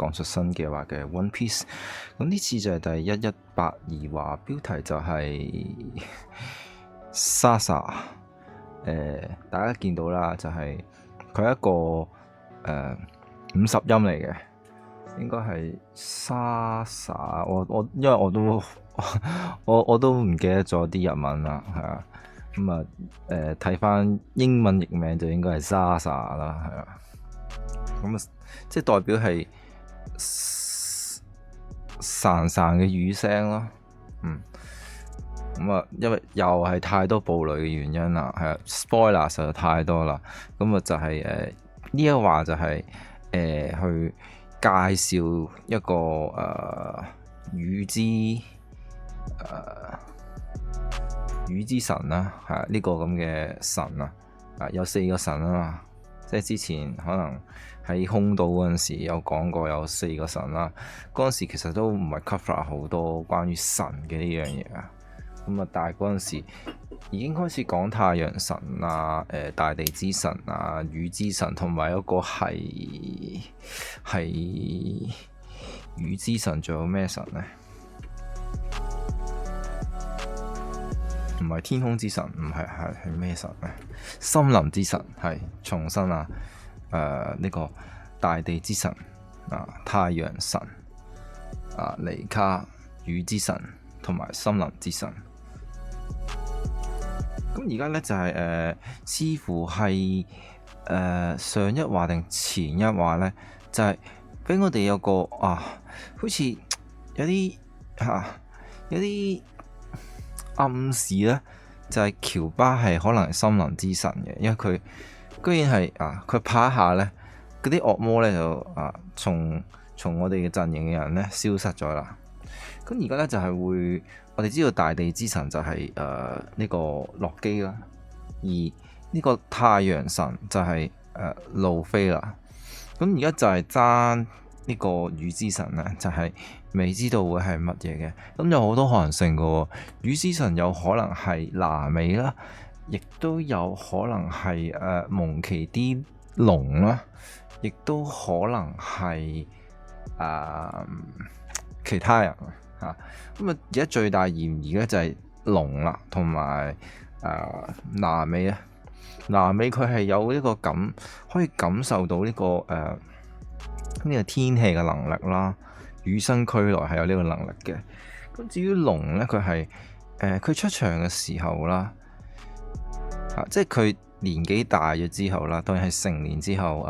講述新嘅話嘅 One Piece。咁呢次就係第1182話，標題就係 Sasa。大家見到啦，就係佢一個50音嚟嘅，應該係 Sasa。因為我都唔記得咗啲日文啦，係啊。咁啊，睇翻英文譯名就應該係 Sasa 啦，係啊。咁啊，即係代表係潺潺嘅雨聲咯。咁啊，因為又係太多暴雷嘅原因啦，係啊，spoiler 實在太多啦。咁啊，就係呢一話就係去介紹一個雨之神啦，係呢個咁嘅神啊，有4個神啊嘛，即係之前可能喺空島嗰陣時有講過有4個神啦，嗰陣時其實都唔係 cover 好多關於神嘅呢樣嘢啊，咁啊，但係嗰陣時已經開始講太陽神啊、大地之神啊、雨之神，同埋一個係雨之神，仲有咩神呢？唔係天空之神，唔係係咩神咧？森林之神係重新啊！呢個大地之神啊，太陽神啊，尼卡雨之神同埋森林之神。咁而家咧就係似乎係上一話定前一話咧，就係俾我哋有個好似有啲有啲暗示咧，就係喬巴係可能係森林之神嘅，因為佢居然係佢拍一下咧，嗰啲惡魔咧就從我哋嘅陣營嘅人咧消失咗啦。咁而家咧就係會，我哋知道大地之神就係呢個洛基啦，而呢個太陽神就係路飛啦。咁而家就係爭呢個雨之神咧，就係未知道會係乜嘢嘅。咁有好多可能性嘅喎，雨之神有可能係娜美啦，亦都有可能係蒙奇 D 龍啦，亦都可能係其他人嚇。咁啊，而家最大嫌疑咧就係龍啦，同埋娜美啊。娜美佢係有呢個可以感受到呢個天氣嘅能力啦，與生俱來係有呢個能力嘅。咁至於龍咧，佢係佢出場嘅時候啦，即係佢年紀大咗之後啦，當然係成年之後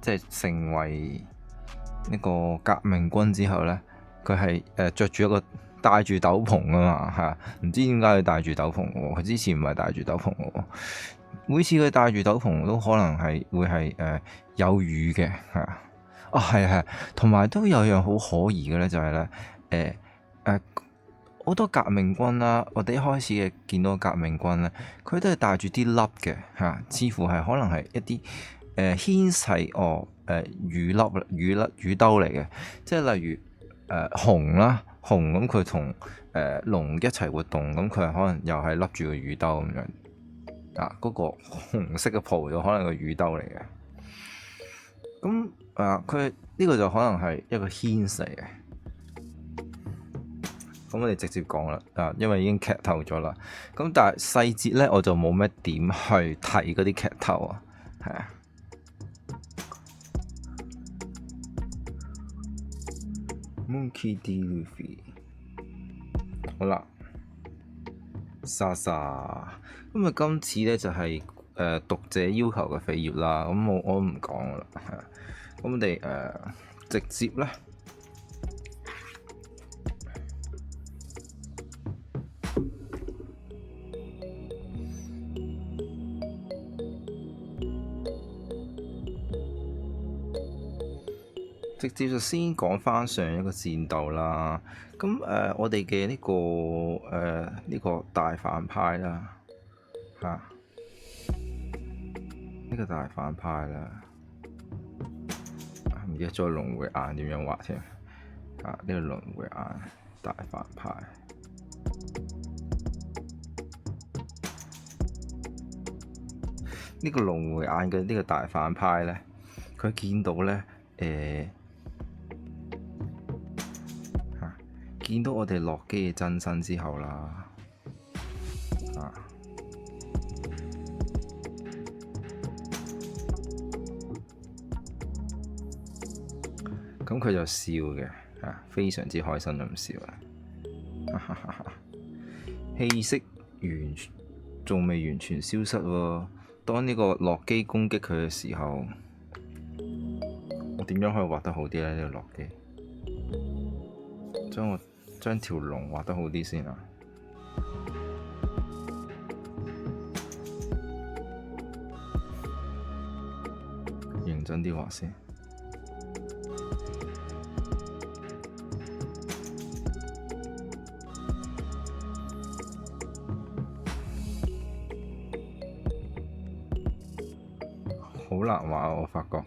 即係成為呢個革命軍之後咧，佢係着住一個戴住斗篷啊嘛，唔知點解佢戴住斗篷喎？佢之前唔係戴住斗篷喎。每次佢戴住斗篷都可能係會係有雨嘅，係，同埋都有樣好可疑嘅咧，就係咧好多革命軍啦，我哋一開始嘅見到革命軍咧，佢都係帶住啲粒嘅似乎係可能係一啲牽細雨兜嚟嘅，即係例如熊啦，熊咁佢同龍一齊活動，咁佢係可能又係笠住個雨兜咁樣。嗰個紅色嘅袍就可能係個雨兜嚟嘅，咁佢呢個就可能係一個 hint 嚟嘅。咁我哋直接講啦，因為已經劇透咗啦。咁但係細節咧，我就冇咩點去睇嗰啲劇透啊，係啊。Monkey D. Luffy， 好啦。Sasa，咁啊，今次咧就係讀者要求嘅扉頁啦，咁我唔講啦，咁我哋直接咧就先講翻上一個戰鬥啦。咁我哋嘅呢個大反派啦，呢個大反派啦，唔記得咗輪迴眼點樣畫添。呢個輪迴眼大反派，呢個輪迴眼嘅呢個大反派咧，佢見到咧見到我哋洛基嘅真身之後啦，啊，咁佢就笑嘅，啊，非常之開心咁笑啊，氣息仲未完全消失喎。當呢個洛基攻擊佢嘅時候，我點樣可以畫得好啲咧？呢個洛基，將條龍畫得好啲先啊！認真啲畫先。好難畫，我發覺。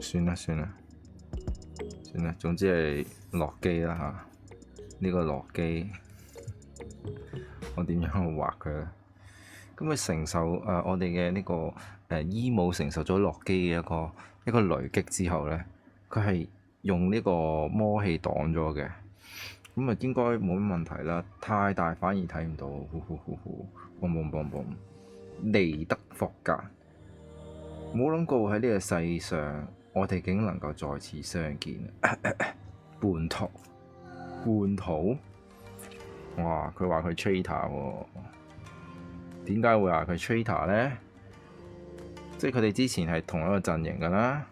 算啦，總之係洛基啦嚇。呢個洛基，我點樣去畫佢咧？咁佢承受我哋嘅呢個伊姆承受咗洛基嘅一個雷擊之後咧，佢係用呢個魔氣擋咗嘅。咁啊應該冇乜問題啦。太大反而睇唔到。嘣！尼德霍格，冇諗過喺呢個世上，我哋竟能夠再次相見。叛徒？哇！佢話佢 traitor 喎，點解會話佢 traitor 咧？即係佢哋之前係同一個陣營㗎啦，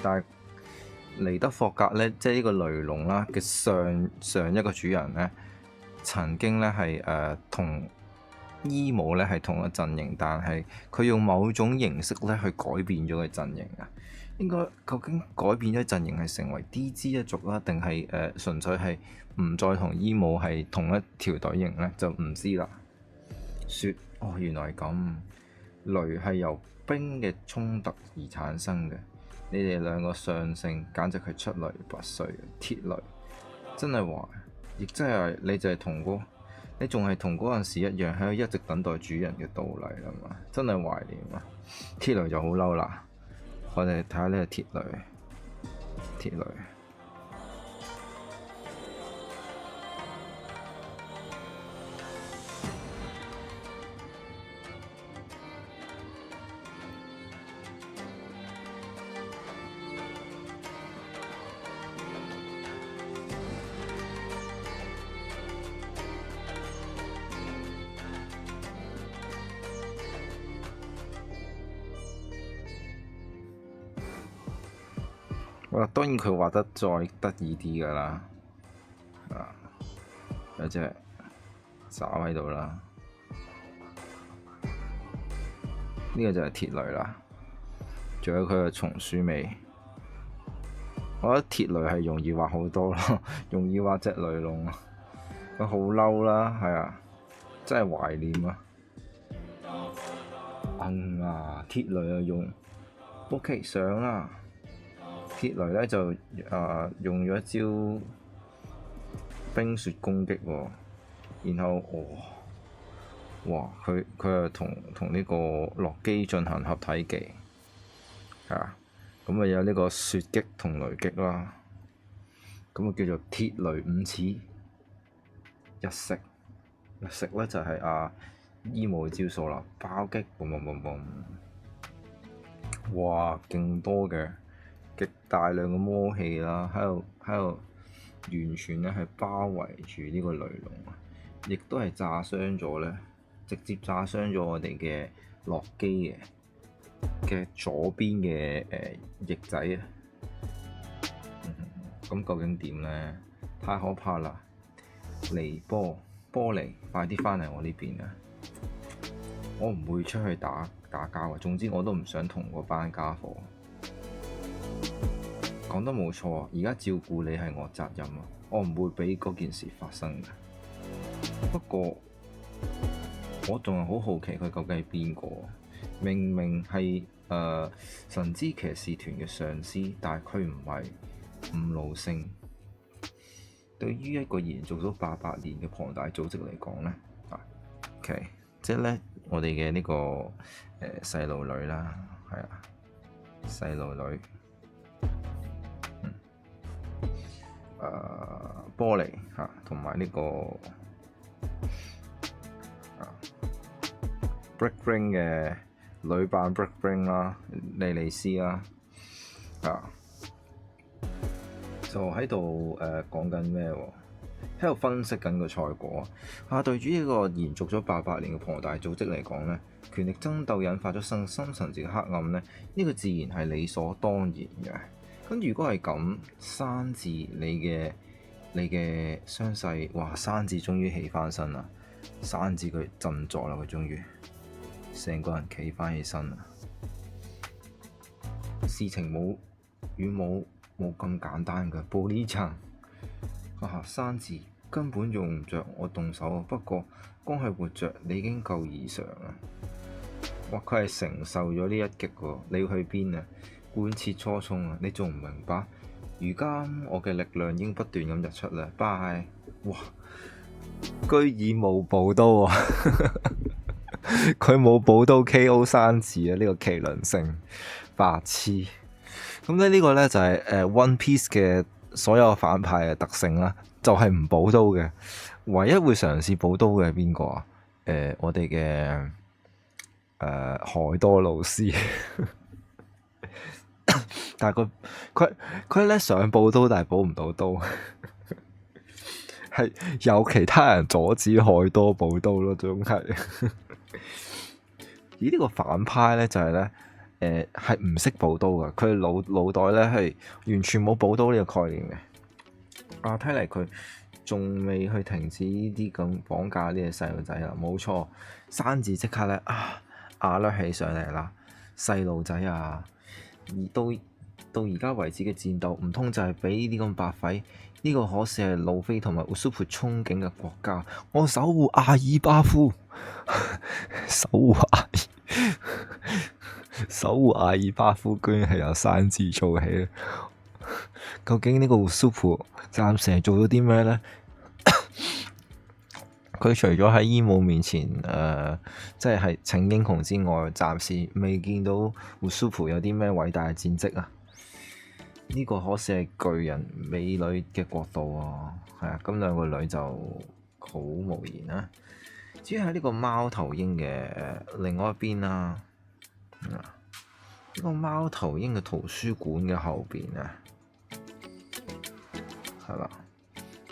但係尼德霍格咧，即係呢個雷龍啦嘅上一個主人咧，曾經咧係同伊姆咧係同一個陣營，但係佢用某種形式咧去改變咗個陣營啊。應該究竟改變咗陣營係成為 D.G 一族啦，定係純粹係唔再同伊姆係同一條隊形咧？就唔知啦。原來係咁，雷係由冰嘅衝突而產生嘅。你哋兩個相性簡直係出類拔萃，鐵雷真係話，亦真係你就係你仲係同嗰陣時一樣喺度一直等待主人嘅到嚟啦嘛，真係懷念啊！鐵雷就好嬲啦，我哋睇下呢個鐵雷。當然佢畫得再得意啲㗎啦，有隻爪喺度啦，呢個就係鐵雷啦，仲有佢嘅松鼠尾。我覺得鐵雷係容易畫好多咯，容易畫隻雷龍，佢好嬲啦，係啊，真係懷念啊！鐵雷又用 OK 上啦。鐵雷咧就用咗一招冰雪攻擊喎，然後佢又同呢個洛基進行合體技，咁有呢個雪擊同雷擊啦，咁叫做鐵雷五矢一式。一式咧就係伊姆嘅招數啦，爆擊，嘣！哇，勁多嘅！極大量嘅魔氣啦，喺度完全咧係包圍住呢個雷龍，亦都係炸傷咗咧，直接炸傷咗我哋嘅洛基嘅左邊嘅翼仔啊！咁究竟點咧？太可怕啦！玻璃，快啲返嚟我呢邊啊！我唔會出去打交啊！總之我都唔想同嗰班家伙。講得冇錯啊！而家照顧你係我責任啊！我唔會俾嗰件事發生嘅。不過我仲係好好奇佢究竟係邊個？明明係神之騎士團嘅上司，但係佢唔係五路星。對於一個延續咗800年嘅龐大組織嚟講咧，OK， 即係咧我哋嘅呢個細路女啦，係啊，細路女。玻璃嚇，同埋呢個Brick Ring 嘅女版 Brick Ring 啦，莉莉絲啦，就喺度講緊咩喎？喺度分析緊個賽果對於呢個延續咗800年嘅龐大組織嚟講呢，權力爭鬥引發咗深層次嘅黑暗呢，呢個自然係理所當然嘅。咁如果係咁，山治你嘅傷勢，哇！山治終於起翻身啦，山治佢振作啦，佢終於成個人企翻起身啦。事情冇咁簡單嘅，布呢層山治根本用唔着我動手，不過光係活着你已經夠異常啦。哇！佢係承受咗呢一擊喎，你要去邊啊？貫徹初衷啊！你仲唔明白？如今我嘅力量已經不斷咁日出啦，拜！哇！居然冇寶刀啊！佢冇寶刀 KO 山治啊！呢個麒麟性白痴。咁咧呢個咧就係One Piece 嘅所有反派嘅特性啦，就係唔寶刀嘅。唯一會嘗試寶刀嘅係邊個啊？我哋嘅海多老師。但係佢咧想寶刀，但係寶唔到刀，係有其他人阻止海多寶刀咯，總係。而呢個反派咧就係咧，係唔識寶刀噶，佢腦袋咧係完全冇寶刀呢個概念嘅。睇嚟佢仲未去停止呢啲咁綁架呢個細路仔啦。冇錯，山治即刻咧壓甩起上嚟啦，細路仔啊！到而家為止嘅戰鬥，唔通就係俾呢啲咁白費？呢個可是係路飛同埋烏蘇普憧憬嘅國家。我守護阿爾巴夫，守護阿爾巴夫，居然係由山治做起。究竟呢個烏蘇普暫時係做咗啲咩咧？佢除咗喺伊姆面前即係請英雄之外，暫時未見到烏蘇普有啲咩偉大嘅戰績啊！呢個可是係巨人美女嘅國度啊，係啊，咁兩個女就好無言啦。至於喺呢個貓頭鷹嘅另外一邊啦，呢個貓頭鷹嘅圖書館嘅後邊啊，係啦，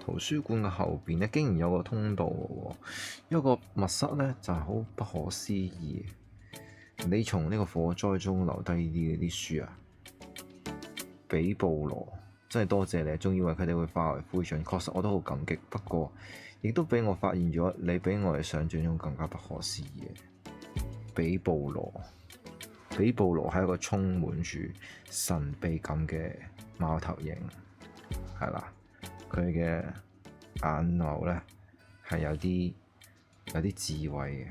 圖書館嘅後邊咧，竟然有個通道嘅喎，一個密室咧就係好不可思議。你從呢個火災中留低呢啲書啊？比布羅，真係多謝你，仲以為佢哋會化為灰燼，確實我都好感激。不過，亦都俾我發現咗你比我哋想象中更加不可思議嘅比布羅。比布羅係一個充滿住神秘感嘅貓頭鷹，係啦，佢嘅眼眸咧係有啲智慧嘅，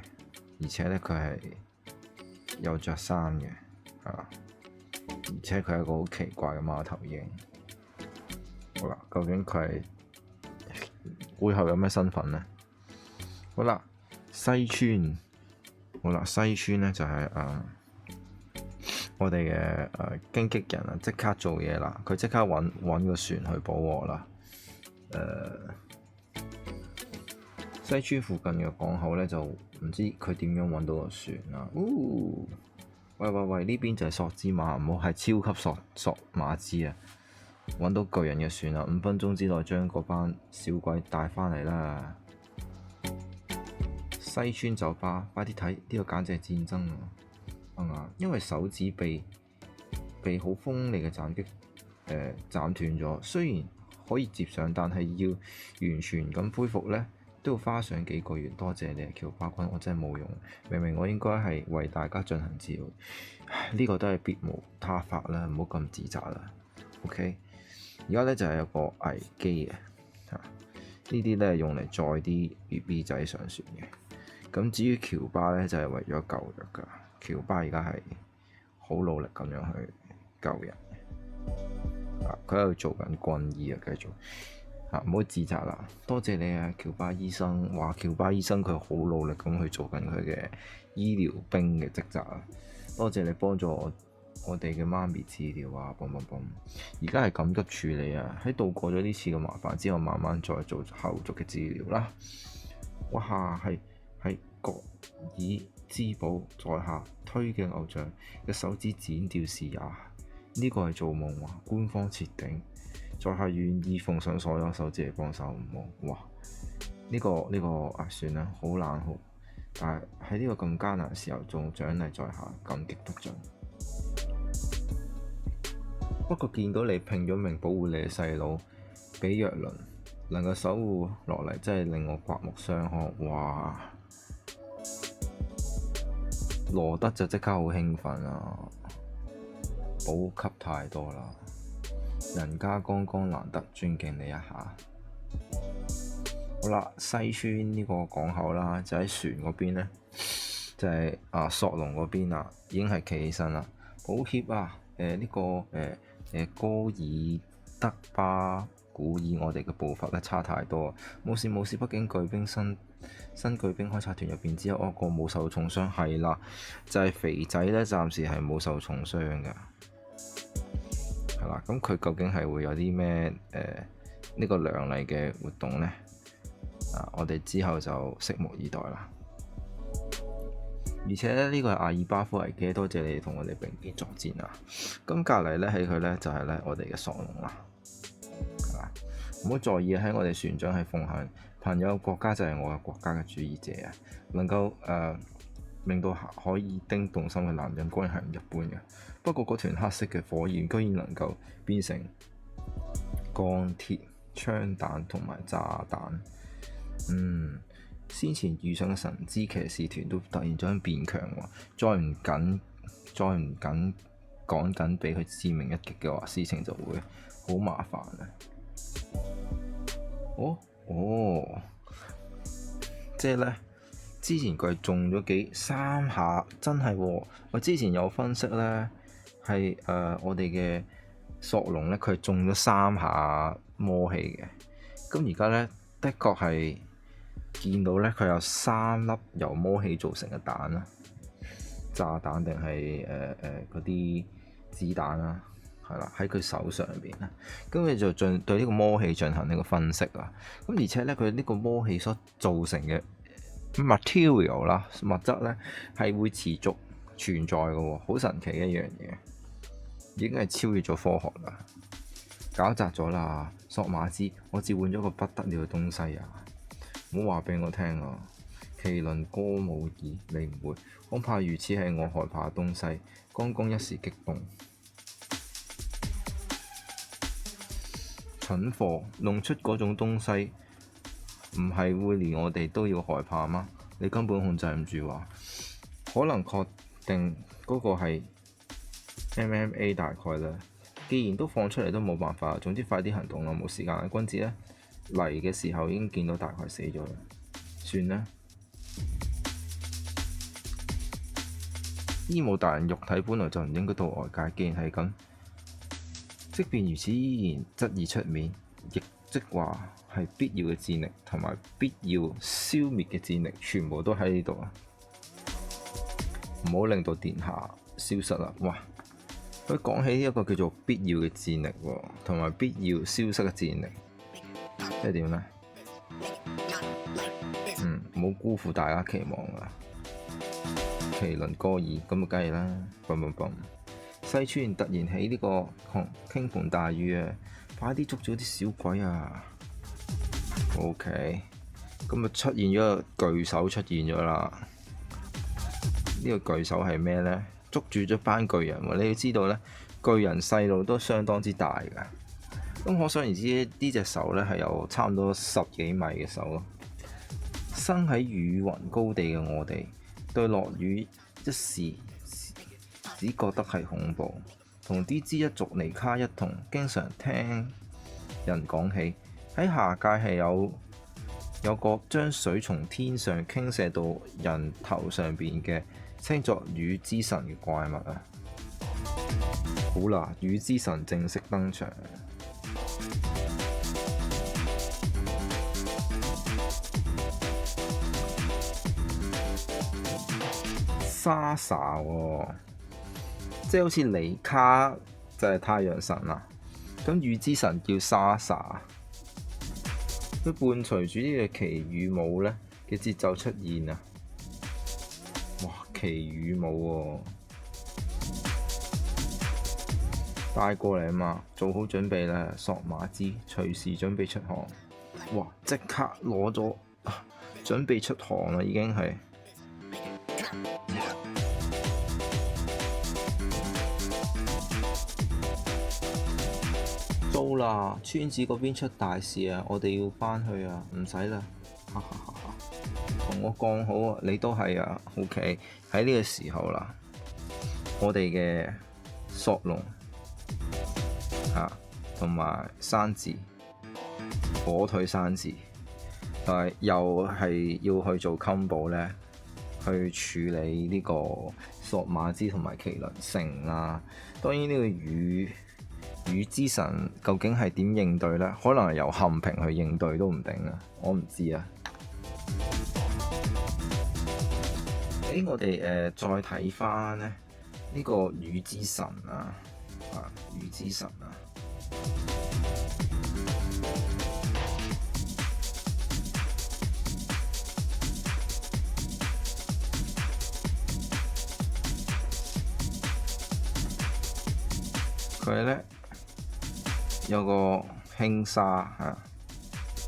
而且咧佢係有着衫嘅，係啦。而且佢係一個好奇怪嘅貓頭鷹。好啦，究竟佢係背後有咩身份呢？好啦，西村。好啦，西村咧就係我哋嘅荊棘人啊，即刻做嘢啦！佢即刻揾個船去補鑊啦。西村附近嘅港口咧就唔知佢點樣揾到個船啦。喂！呢邊就係索之馬，唔好係超級索馬茲啊！揾到巨人嘅船啦，5分鐘之內將嗰班小鬼帶返嚟啦！西村酒吧，快啲睇，呢個簡直係戰爭啊！因為手指被好鋒利嘅斬擊斬斷咗，雖然可以接上，但係要完全咁恢復呢，都要花上幾個月。多謝你啊，喬巴君，我真係冇用。明明我應該係為大家進行治療，呢個都係別無他法啦，唔好咁自責啦。OK，而家咧就係有個危機嘅，呢啲咧用嚟載啲 BB 仔上船嘅。咁至於喬巴咧就係為咗救人㗎，喬巴而家係好努力咁樣去救人。佢喺度做緊軍醫啊，繼續。唔好自責啦，多謝你啊，喬巴醫生。話喬巴醫生佢好努力咁去做緊佢嘅醫療兵嘅職責啊，多謝你幫助我我哋嘅媽咪治療啊，而家係緊急處理啊！喺度過咗呢次嘅麻煩之後，慢慢再做後續嘅治療啦。哇，係各以滋補在下推嘅偶像嘅手指剪掉是也，呢個係做夢話官方設定，在下願意奉上所有手指嚟幫手唔好。哇！呢個算啦，好冷酷，但係喺呢個咁艱難嘅時候，仲獎勵在下，感激不盡。不過見到你拼咗命保護你嘅細佬，比若倫能夠守護落嚟，真係令我刮目相看。哇！羅德就即刻好興奮啊！補給太多啦，人家剛剛難得尊敬你一下。好啦，西村呢個港口啦，就喺船嗰邊咧，就係索隆嗰邊啦，已經係企起身啦。抱歉啊，戈爾德巴古爾，我哋嘅步伐咧差太多。冇事，畢竟巨兵新巨兵開拆團入邊只有一個冇受重傷，係啦，就係肥仔咧，暫時係冇受重傷㗎。係啦，咁佢究竟係會有啲咩呢個亮麗嘅活動呢？我哋之後就拭目以待啦。而且呢個係阿爾巴夫危機，多謝你哋同我哋並肩作戰啊！咁隔離咧喺佢咧就係咧我哋嘅索隆啦。唔好在意喺我哋船長係奉行朋友國家就係我嘅國家嘅主義者啊！能夠令到可爾丁動心嘅男人果然係唔一般嘅。不過嗰團黑色嘅火焰居然能夠變成鋼鐵槍彈同埋炸彈。先前遇上嘅神之騎士團都突然間變強喎，再唔緊趕緊俾佢致命一擊嘅話，事情就會好麻煩啊！即係咧，之前佢係中咗三下，真係喎！我之前有分析咧，係我哋嘅索隆咧，佢係中咗3下魔氣嘅。咁而家咧，的確係見到咧，佢有3粒由魔氣造成嘅彈啦，炸彈定係嗰啲子彈啦。係啦，喺佢手上邊啦，咁佢就對呢個魔氣進行呢個分析啊。咁而且咧，佢呢個魔氣所造成嘅 material 啦，物質咧係會持續存在嘅喎，好神奇嘅一樣嘢，已經係超越咗科學啦，搞砸咗啦，索馬茲，我召喚咗個不得了嘅東西啊！唔好話俾我聽啊，麒麟哥姆爾，你唔會，恐怕如此係我害怕嘅東西，剛剛一時激動。蠢貨弄出嗰種東西，唔係會連我哋都要害怕嗎？你根本控制唔住話，可能確定嗰個係 MMA 大概啦。既然都放出嚟都冇辦法，總之快啲行動啦，冇時間。君子呢嚟嘅時候已經見到大概死咗啦，算啦。醫務大人肉體本來就唔應該到外界，既然係咁。即便如此，依然質疑出面，亦即話係必要嘅戰力同埋必要消滅嘅戰力，全部都喺呢度啊！唔好令到殿下消失啦！哇！佢講起一個叫做必要嘅戰力喎，同埋必要消失嘅戰力，即係點呢？唔好辜負大家期望啊！麒麟哥爾咁就梗係啦，西村突然起呢個傾盆大雨啊！快啲捉咗啲小鬼啊 ！OK， 咁啊出現咗個巨手出現咗啦！呢個巨手係咩呢？捉住咗班巨人喎！你要知道呢，巨人細路都相當之大㗎。咁可想而知呢隻手呢係有差唔多10幾米嘅手咯。生喺雨雲高地嘅我哋，對落雨一時只覺得係恐怖，同啲之一族尼卡一同，經常聽人講起喺下界係有個將水從天上傾瀉到人頭上邊嘅稱作雨之神嘅怪物啊！好啦，雨之神正式登場。莎莎喎，即係好似尼卡就係太陽神啦，咁雨之神叫莎莎，佢伴隨住呢個奇雨舞咧嘅節奏出現啊！哇，奇雨舞喎，帶過嚟啊嘛，做好準備啦，索馬茲隨時準備出航。哇！即刻攞咗，準備出航啦，已經係。糟啦！村子嗰邊出大事啊，我哋要返去啊，唔使啦。同我講好啊，你都係啊。OK，喺呢個時候啦，我哋嘅索隆同埋山治。火腿山治，但係又係要去做 combo 咧，去處理呢個索馬茲同埋麒麟城啦。當然呢個雨之神究竟係點應對咧？可能係由陷平去應對都唔定啊！我唔知啊。我哋再睇翻咧呢個雨之神啊，雨之神啊。佢咧有個輕紗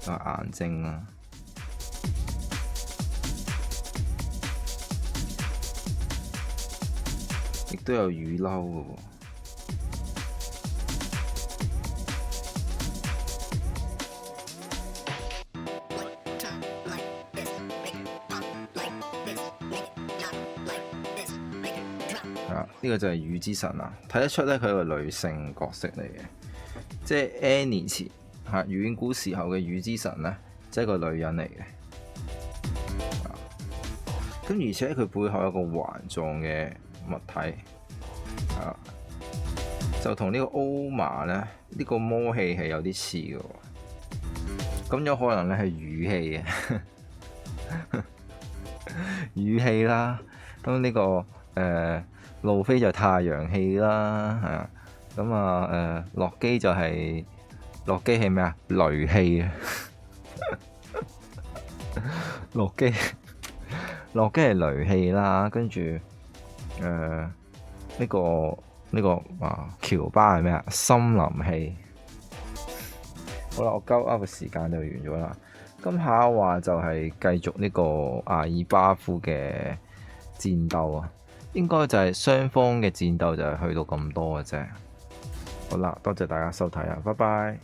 有眼睛啦，亦都有雨褸嘅喎。呢個就係雨之神啦，睇得出咧佢係個女性角色嚟嘅，即係 N 年前遠古時候嘅雨之神咧，即係個女人嚟嘅。咁而且佢背後有個環狀嘅物體，就同呢個歐瑪咧呢個魔氣係有啲似嘅，咁有可能咧係雨氣嘅雨氣啦。咁呢個路飛就太陽氣啦，咁洛基就係咩啊？雷氣啊！洛基係雷氣啦，跟住呢個喬巴係咩啊？森林氣。好啦，我鳩噏嘅時間就完咗啦。咁下一話就係繼續呢個阿爾巴夫嘅戰鬥啊！應該就係雙方嘅戰鬥就係去到咁多嘅啫。好啦，多謝大家收睇啊，拜拜。